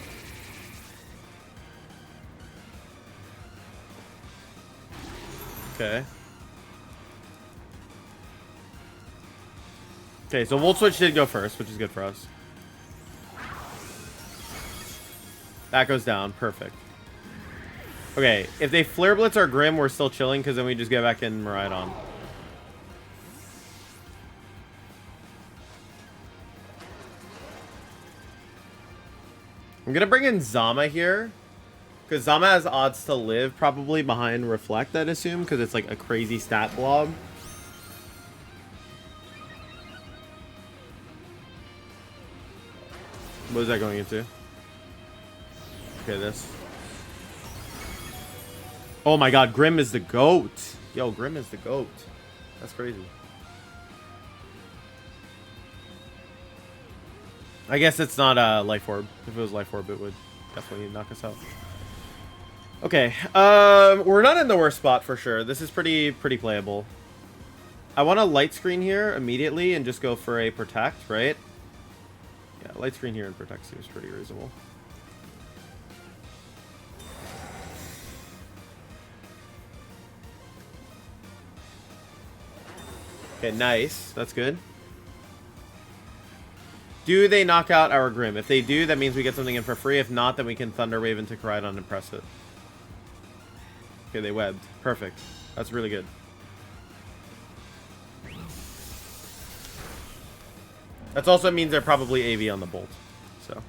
Okay. Okay, so Volt Switch did go first, which is good for us. That goes down. Perfect. Okay, if they Flare Blitz our Grim, we're still chilling, because then we just get back in Miraidon. I'm going to bring in Zama here. Because Zama has odds to live, probably, behind Reflect, I'd assume. Because it's like a crazy stat blob. What is that going into? Okay, this. Oh my god, Grim is the GOAT. Yo, Grim is the GOAT. That's crazy. I guess it's not a Life Orb. If it was Life Orb, it would definitely knock us out. Okay, we're not in the worst spot for sure. This is pretty playable. I want a Light Screen here immediately and just go for a Protect, right? Yeah, Light Screen here and Protect seems pretty reasonable. Okay, nice. That's good. Do they knock out our Grim? If they do, that means we get something in for free. If not, then we can Thunder Wave into Koraidon and press it. Okay, they webbed. Perfect. That's really good. That also means they're probably AV on the Bolt. So.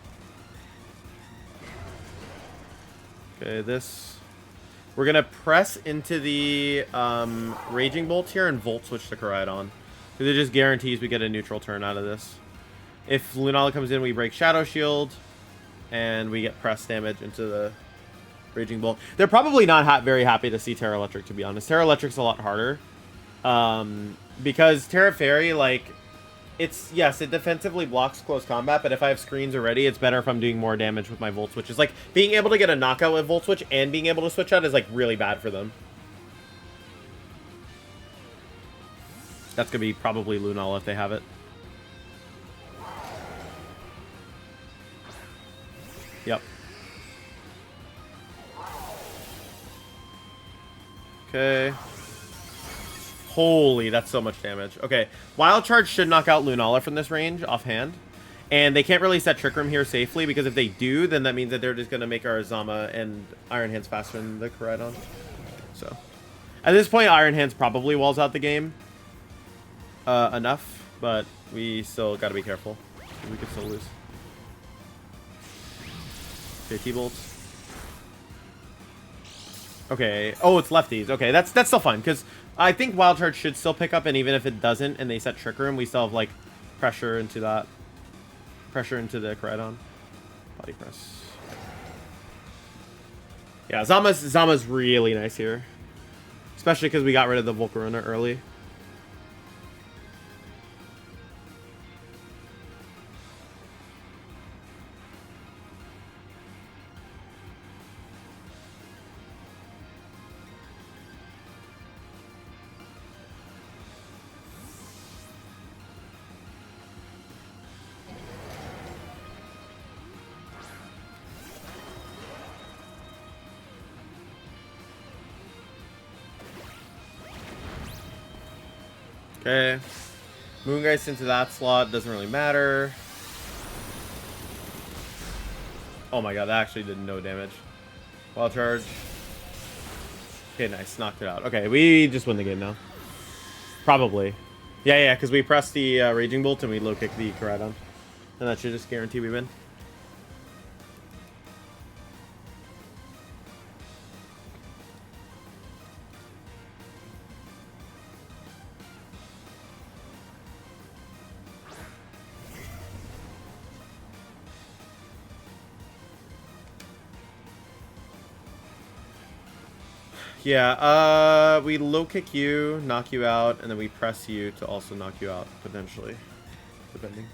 Okay, this. We're going to press into the Raging Bolt here and Volt Switch to Koraidon. Because it just guarantees we get a neutral turn out of this. If Lunala comes in, we break Shadow Shield. And we get press damage into the Raging Bolt. They're probably not very happy to see Terra Electric, to be honest. Terra Electric's a lot harder. Because Terra Fairy, like... Yes, it defensively blocks close combat, but if I have screens already, it's better if I'm doing more damage with my Volt Switches. Like, being able to get a knockout with Volt Switch and being able to switch out is, like, really bad for them. That's gonna be probably Lunala if they have it. Yep. Okay. Holy, that's so much damage. Okay, Wild Charge should knock out Lunala from this range, offhand. And they can't really set Trick Room here safely, because if they do, then that means that they're just going to make our Zama and Iron Hands faster than the Koraidon. So, at this point, Iron Hands probably walls out the game enough, but we still got to be careful. We could still lose. Okay, T-Bolts. Okay. Oh, it's lefties. Okay, that's still fine, because I think Wild Charge should still pick up, and even if it doesn't, and they set Trick Room, we still have, like, pressure into that. Pressure into the Koraidon. Body press. Yeah, Zama's really nice here. Especially because we got rid of the Volcarona early. Okay. Moongeist into that slot. Doesn't really matter. Oh my god, that actually did no damage. Wild Charge. Okay, nice. Knocked it out. Okay, we just win the game now. Probably. Yeah, because we pressed the Raging Bolt and we low kick the Koraidon. And that should just guarantee we win. Yeah, we low kick you, knock you out, and then we press you to also knock you out, potentially. Depending.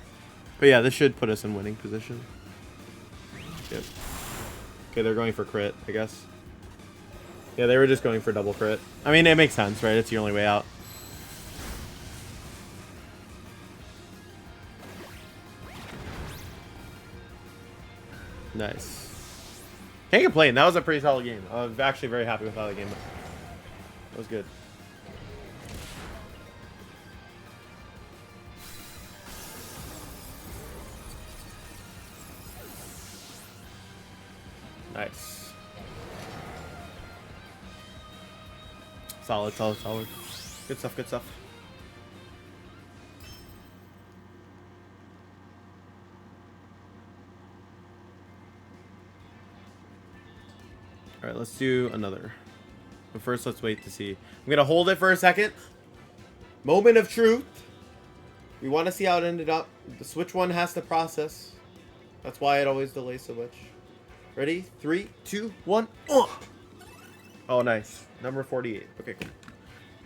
But yeah, this should put us in winning position. Yep. Okay, they're going for crit, I guess. Yeah, they were just going for double crit. I mean, it makes sense, right? It's the only way out. Nice. Can't complain. That was a pretty solid game. I'm actually very happy with how the game went. That was good. Nice. Solid, solid, solid. Good stuff, good stuff. All right, let's do another. But first, let's wait to see. I'm going to hold it for a second. Moment of truth. We want to see how it ended up. The Switch one has to process. That's why it always delays so much. Ready? 3, 2, 1. Oh, nice. Number 48. Okay, cool.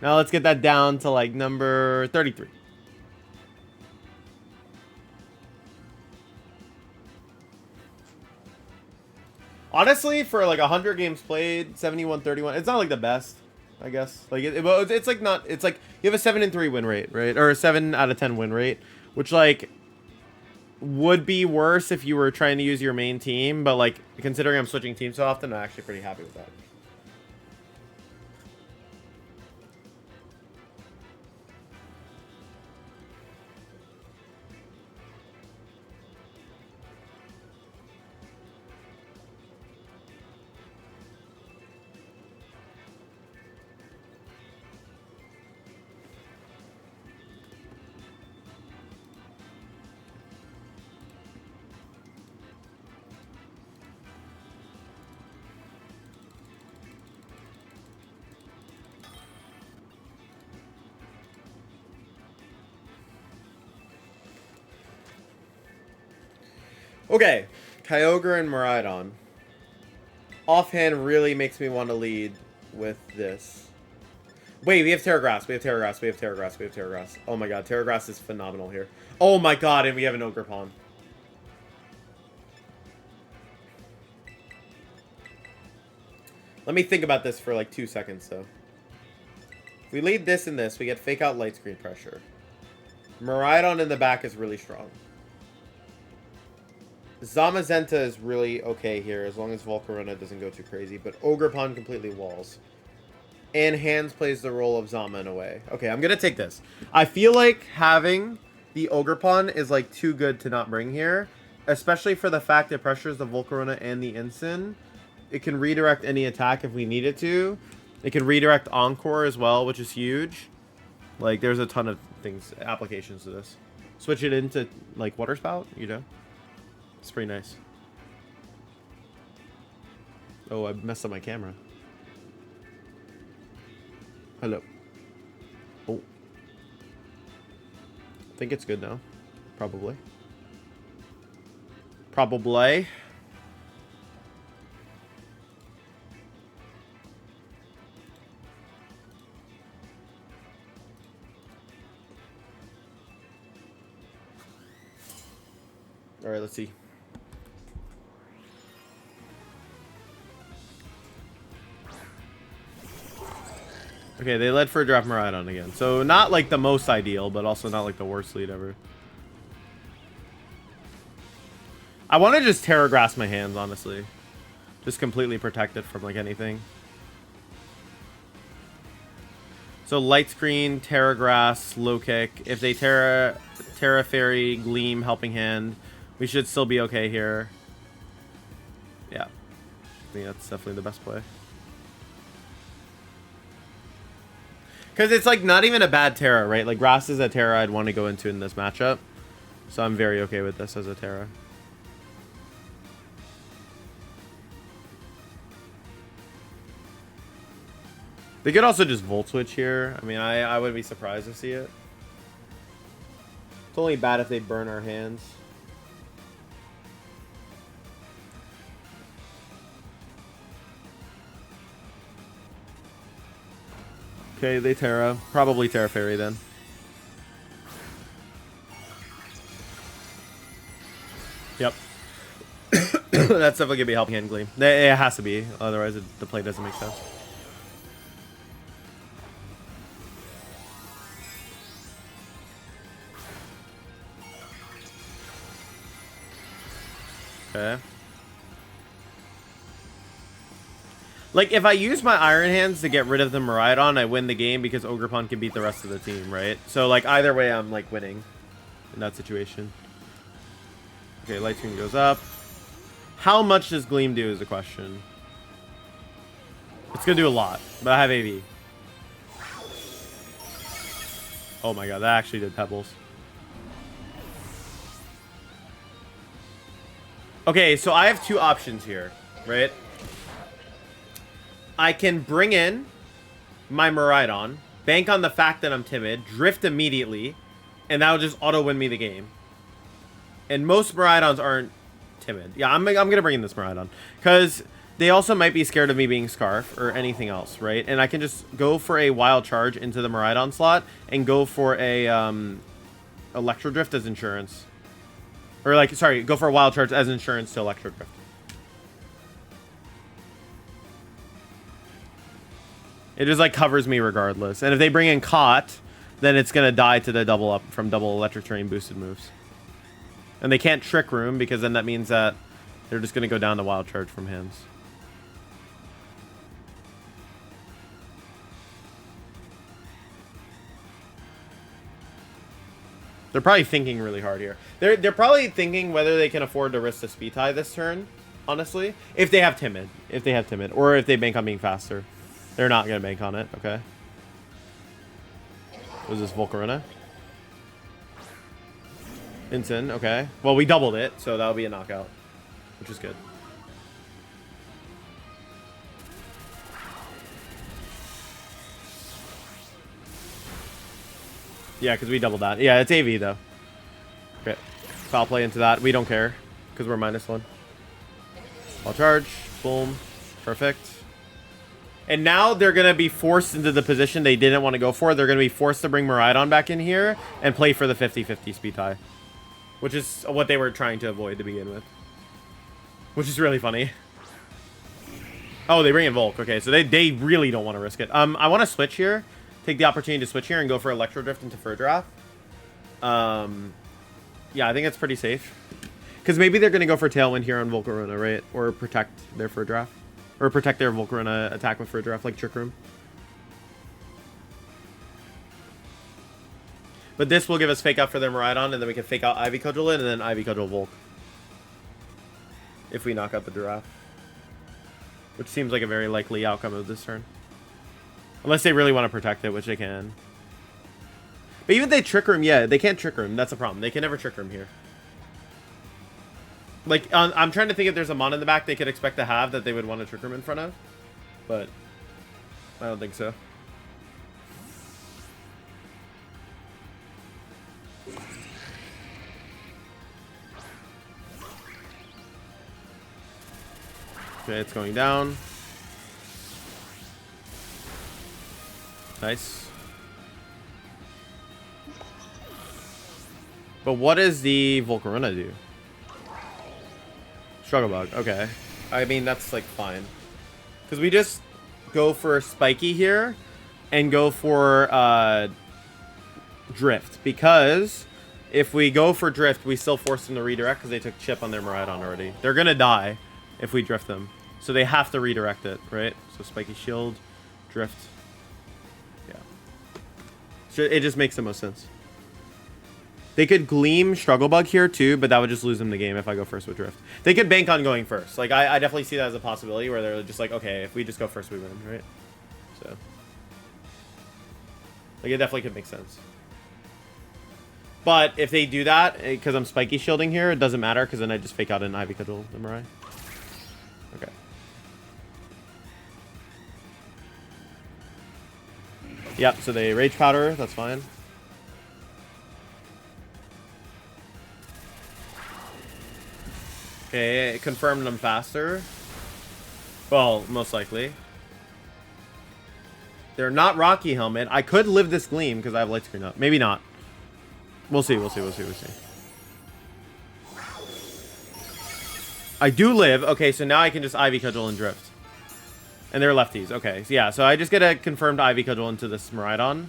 Now let's get that down to like number 33. Honestly, for like 100 games played, 71-31, it's not like the best, I guess. Like it's like not. It's like you have a 7-3 win rate, right? Or a 7 out of 10 win rate, which like would be worse if you were trying to use your main team. But like considering I'm switching teams so often, I'm actually pretty happy with that. Okay, Kyogre and Miraidon. Offhand really makes me want to lead with this. Wait, we have Terragrass, we have Terragrass, we have Terragrass, we have Terragrass. Oh my god, Terragrass is phenomenal here. Oh my god, and we have an Ogerpon. Let me think about this for like 2 seconds, though. If we lead this and this, we get Fake Out Light Screen Pressure. Miraidon in the back is really strong. Zamazenta is really okay here, as long as Volcarona doesn't go too crazy. But Ogerpon completely walls. And Hands plays the role of Zama in a way. Okay, I'm going to take this. I feel like having the Ogerpon is like too good to not bring here. Especially for the fact it pressures the Volcarona and the Incin. It can redirect any attack if we need it to. It can redirect Encore as well, which is huge. Like, there's a ton of things, applications to this. Switch it into, like, Water Spout, you know? It's pretty nice. Oh, I messed up my camera. Hello. Oh. I think it's good now. Probably. Probably. All right, let's see. Okay, they led for a draft Miraidon again. So not like the most ideal, but also not like the worst lead ever. I want to just Terragrass my hands, honestly. Just completely protect it from like anything. So Light Screen, Terragrass, Low Kick. If they Terra Fairy, Gleam, Helping Hand, we should still be okay here. Yeah. I think that's definitely the best play. Because it's like not even a bad Terra, right? Like Grass is a Terra I'd want to go into in this matchup. So I'm very okay with this as a Terra. They could also just Volt Switch here. I mean, I wouldn't be surprised to see it. It's only bad if they burn our hands. Okay, they Terra. Probably Terra Fairy then. Yep. That's definitely gonna be Helping Hand Gleam. It has to be, otherwise the play doesn't make sense. Okay. Like, if I use my Iron Hands to get rid of the Miraidon, I win the game because Ogerpon can beat the rest of the team, right? So, like, either way, I'm, like, winning in that situation. Okay, Light Screen goes up. How much does Gleam do is the question. It's going to do a lot, but I have AV. Oh my god, that actually did pebbles. Okay, so I have two options here, right? I can bring in my Miraidon, bank on the fact that I'm timid, drift immediately, and that'll just auto-win me the game. And most Miraidons aren't timid. Yeah, I'm going to bring in this Miraidon. Because they also might be scared of me being Scarf or anything else, right? And I can just go for a Wild Charge into the Miraidon slot and go for a Electro Drift as insurance. Or like, sorry, go for a Wild Charge as insurance to Electro Drift. It just like covers me regardless. And if they bring in Caught, then it's going to die to the double up from double Electric Terrain boosted moves. And they can't Trick Room because then that means that they're just going to go down to Wild Charge from hands. They're probably thinking really hard here. They're probably thinking whether they can afford to risk the speed tie this turn, honestly. If they have Timid. If they have Timid. Or if they bank on being faster. They're not going to bank on it. Okay. Was this Volcarona? Instant. Okay. Well, we doubled it, so that'll be a knockout. Which is good. Yeah, because we doubled that. Yeah, it's AV, though. Okay. Foul play into that. We don't care, because we're -1. I'll charge. Boom. Perfect. And now they're going to be forced into the position they didn't want to go for. They're going to be forced to bring Miraidon back in here and play for the 50-50 speed tie. Which is what they were trying to avoid to begin with. Which is really funny. Oh, they bring in Volk. Okay, so they really don't want to risk it. I want to switch here. Take the opportunity to switch here and go for Electro Drift into Furdraft. Yeah, I think it's pretty safe. Because maybe they're going to go for Tailwind here on Volcarona, right? Or protect their Furdraft. Or protect their Volcarona attack with Furdraft, like Trick Room. But this will give us fake out for their Miraidon, and then we can fake out Ivy Cudgel it, and then Ivy Cudgel Volk. If we knock out the Giraffe. Which seems like a very likely outcome of this turn. Unless they really want to protect it, which they can. But even if they Trick Room, yeah, they can't Trick Room. That's a problem. They can never Trick Room here. Like, I'm trying to think if there's a Mon in the back they could expect to have that they would want to Trick Room in front of. But I don't think so. Okay, it's going down. Nice. But what does the Volcarona do? Struggle Bug. Okay. I mean, that's like fine. Because we just go for Spiky here and go for Drift. Because if we go for Drift, we still force them to redirect because they took Chip on their Miraidon already. They're going to die if we Drift them. So they have to redirect it, right? So Spiky Shield, Drift. Yeah. So it just makes the most sense. They could Gleam Struggle Bug here too, but that would just lose them the game if I go first with Drift. They could bank on going first. Like, I definitely see that as a possibility where they're just like, okay, if we just go first, we win, right? So. Like, it definitely could make sense. But if they do that, because I'm Spiky Shielding here, it doesn't matter because then I just fake out an Ivy Cudgel the Mirai. Okay. Yep, so they Rage Powder, that's fine. Okay, it confirmed them faster. Well, most likely. They're not Rocky Helmet. I could live this Gleam because I have Light Screen up. Maybe not. We'll see, we'll see, we'll see, we'll see. I do live. Okay, so now I can just Ivy Cudgel and Drift. And they're lefties. Okay, so yeah, so I just get a confirmed Ivy Cudgel into this Miraidon.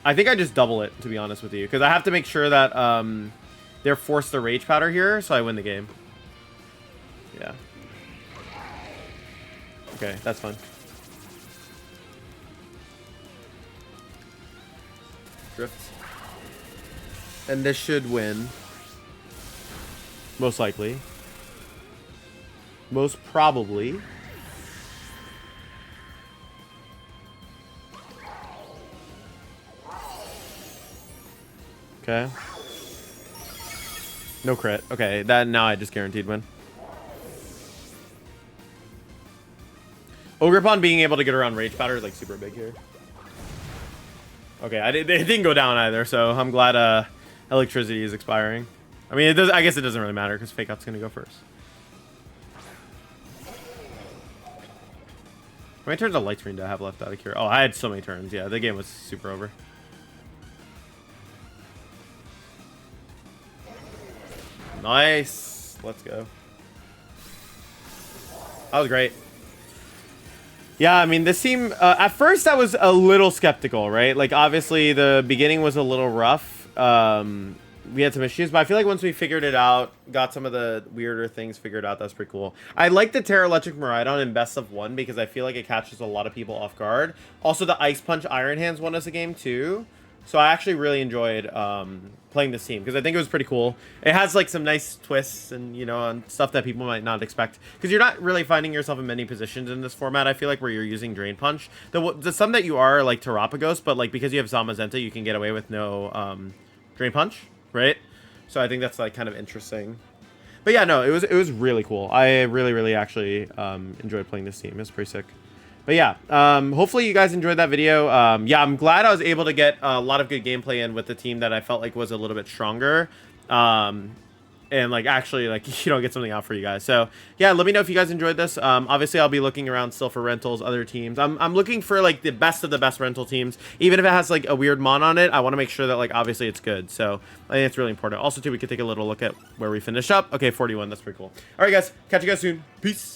I think I just double it, to be honest with you. Because I have to make sure that they're forced to Rage Powder here, so I win the game. Yeah. Okay, that's fine. Drift. And this should win. Most likely. Most probably. Okay. No crit. Okay, that now I just guaranteed win. Ogrepon being able to get around Rage Powder is like super big here. Okay, it didn't go down either, so I'm glad electricity is expiring. I mean, it does. I guess it doesn't really matter because Fake Out's gonna go first. How many turns of Light Screen do I have left out of here? Oh, I had so many turns. Yeah, the game was super over. Nice. Let's go. That was great. Yeah, I mean, this team, at first I was a little skeptical, right? Like, obviously, the beginning was a little rough. We had some issues, but I feel like once we figured it out, got some of the weirder things figured out, that's pretty cool. I like the Terra Electric Miraidon in Best of 1 because I feel like it catches a lot of people off guard. Also, the Ice Punch Iron Hands won us a game, too. So I actually really enjoyed playing this team because I think it was pretty cool. It has like some nice twists and, you know, and stuff that people might not expect because you're not really finding yourself in many positions in this format. I feel like where you're using Drain Punch. The some that you are like Terapagos, but like because you have Zamazenta, you can get away with no Drain Punch, right? So I think that's like kind of interesting. But yeah, no, it was really cool. I really actually enjoyed playing this team. It was pretty sick. But yeah, hopefully you guys enjoyed that video. Yeah, I'm glad I was able to get a lot of good gameplay in with the team that I felt like was a little bit stronger. And like actually like, you know, get something out for you guys. So yeah, let me know if you guys enjoyed this. Obviously I'll be looking around still for rentals, other teams. I'm looking for like the best of the best rental teams. Even if it has like a weird mon on it, I want to make sure that like obviously it's good. So I think it's really important. Also too, we could take a little look at where we finished up. Okay, 41, that's pretty cool. All right guys, catch you guys soon. Peace.